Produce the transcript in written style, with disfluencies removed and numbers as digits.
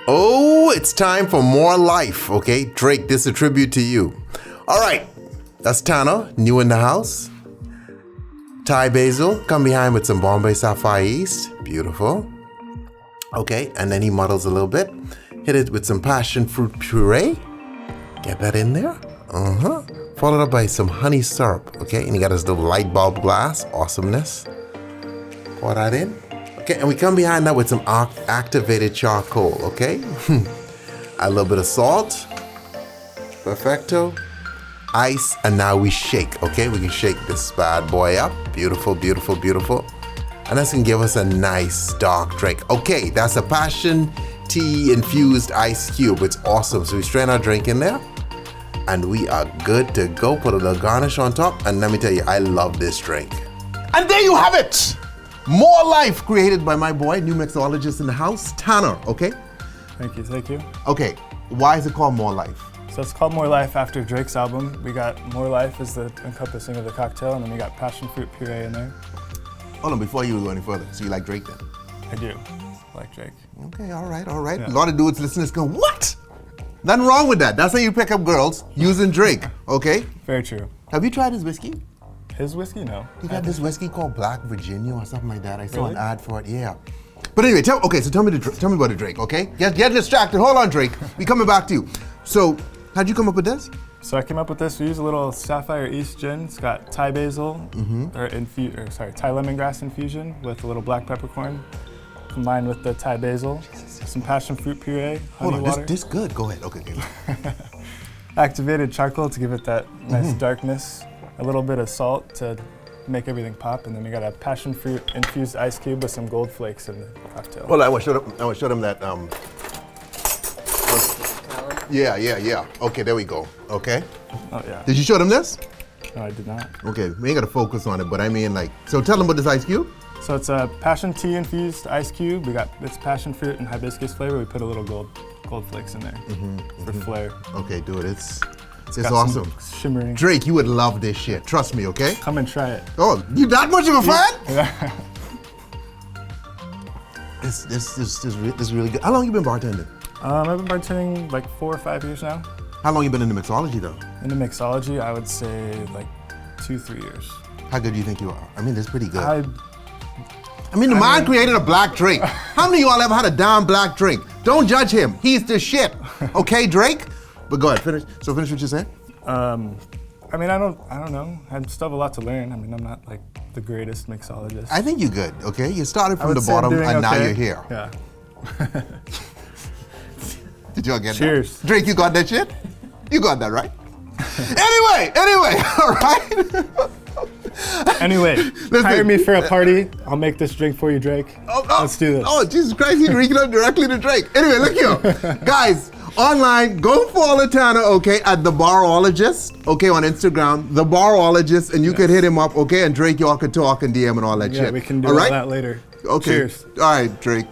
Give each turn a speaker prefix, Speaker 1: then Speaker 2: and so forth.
Speaker 1: Oh, it's time for more life, okay? Drake, this is a tribute to you. All right, that's Tanner, new in the house. Thai Basil, come behind with some Bombay Sapphire East. Beautiful. Okay, and then he muddles a little bit. Hit it with some passion fruit puree. Get that in there. Followed up by some honey syrup, okay? And he got his little light bulb glass. Awesomeness. Pour that in. Okay, and we come behind that with some activated charcoal, okay? A little bit of salt. Perfecto. Ice, and now we shake, okay? We can shake this bad boy up. Beautiful, beautiful, beautiful. And that's gonna give us a nice dark drink. Okay, that's a passion tea infused ice cube. It's awesome. So we strain our drink in there, and we are good to go. Put a little garnish on top, and let me tell you, I love this drink. And there you have it! More life created by my boy, new mixologist in the house, Tanner, okay?
Speaker 2: Thank you, thank you.
Speaker 1: Okay, why is it called More Life?
Speaker 2: So it's called More Life after Drake's album. We got More Life as the encompassing of the cocktail, and then we got passion fruit puree in there.
Speaker 1: Hold on, before you go any further, so you like Drake then?
Speaker 2: I do like Drake.
Speaker 1: Okay, all right, all right.
Speaker 2: Yeah.
Speaker 1: A lot of dudes listening go, what? Nothing wrong with that. That's how you pick up girls, using Drake, okay?
Speaker 2: Very true.
Speaker 1: Have you tried his whiskey?
Speaker 2: His whiskey? No.
Speaker 1: He got this whiskey called Black Virginia or something like that. I saw
Speaker 2: Really?
Speaker 1: an ad for it, yeah. But anyway, tell me about the Drake, okay? Get distracted. Hold on, Drake. We coming back to you. So, how'd you come up with this?
Speaker 2: So I came up with this. We use a little Sapphire East gin. It's got Thai basil, Thai lemongrass infusion with a little black peppercorn, combined with the Thai basil, some passion fruit puree, honey
Speaker 1: Hold on,
Speaker 2: water.
Speaker 1: this good. Go ahead. Okay.
Speaker 2: Activated charcoal to give it that nice darkness. A little bit of salt to make everything pop, and then we got a passion fruit infused ice cube with some gold flakes in the cocktail.
Speaker 1: Well, I want to show them that. Yeah. Okay, there we go. Okay.
Speaker 2: Oh yeah.
Speaker 1: Did you show them this?
Speaker 2: No, I did not.
Speaker 1: Okay, we ain't got to focus on it, but I mean, like, so tell them about this ice cube.
Speaker 2: So it's a passion tea infused ice cube. We got it's passion fruit and hibiscus flavor. We put a little gold flakes in there for flair.
Speaker 1: Okay, do it. It's
Speaker 2: Got
Speaker 1: awesome.
Speaker 2: some shimmering.
Speaker 1: Drake, you would love this shit. Trust me, okay?
Speaker 2: Come and try it.
Speaker 1: Oh, you that much of a fan?
Speaker 2: Yeah.
Speaker 1: This is really good. How long you been bartending?
Speaker 2: I've been bartending like 4 or 5 years now.
Speaker 1: How long you been in the mixology though?
Speaker 2: In the mixology, I would say like 2-3 years.
Speaker 1: How good do you think you are? I mean, that's pretty good.
Speaker 2: I
Speaker 1: mean, the man created a black drink. How many of y'all ever had a damn black drink? Don't judge him. He's the shit. Okay, Drake? But go ahead, finish. So finish what you're saying.
Speaker 2: I mean, I don't know. I still have a lot to learn. I mean, I'm not like the greatest mixologist.
Speaker 1: I think you're good, okay? You started
Speaker 2: I
Speaker 1: from
Speaker 2: would
Speaker 1: the
Speaker 2: say I'm
Speaker 1: bottom
Speaker 2: doing
Speaker 1: and now
Speaker 2: okay.
Speaker 1: you're here.
Speaker 2: Yeah.
Speaker 1: Did y'all get
Speaker 2: Cheers.
Speaker 1: that? Drake, you got that shit? You got that, right? anyway, all right?
Speaker 2: Anyway, hire me for a party. I'll make this drink for you, Drake. Let's do this.
Speaker 1: Oh, Jesus Christ, he's reaching out directly to Drake. Anyway, look here. Guys, online, go follow Tanner, okay, at The Barologist, okay, on Instagram, The Barologist, and you could hit him up, okay, and Drake, y'all could talk and DM and all that shit.
Speaker 2: Yeah, we can do
Speaker 1: all
Speaker 2: all
Speaker 1: right?
Speaker 2: that later.
Speaker 1: Okay.
Speaker 2: Cheers.
Speaker 1: All right, Drake.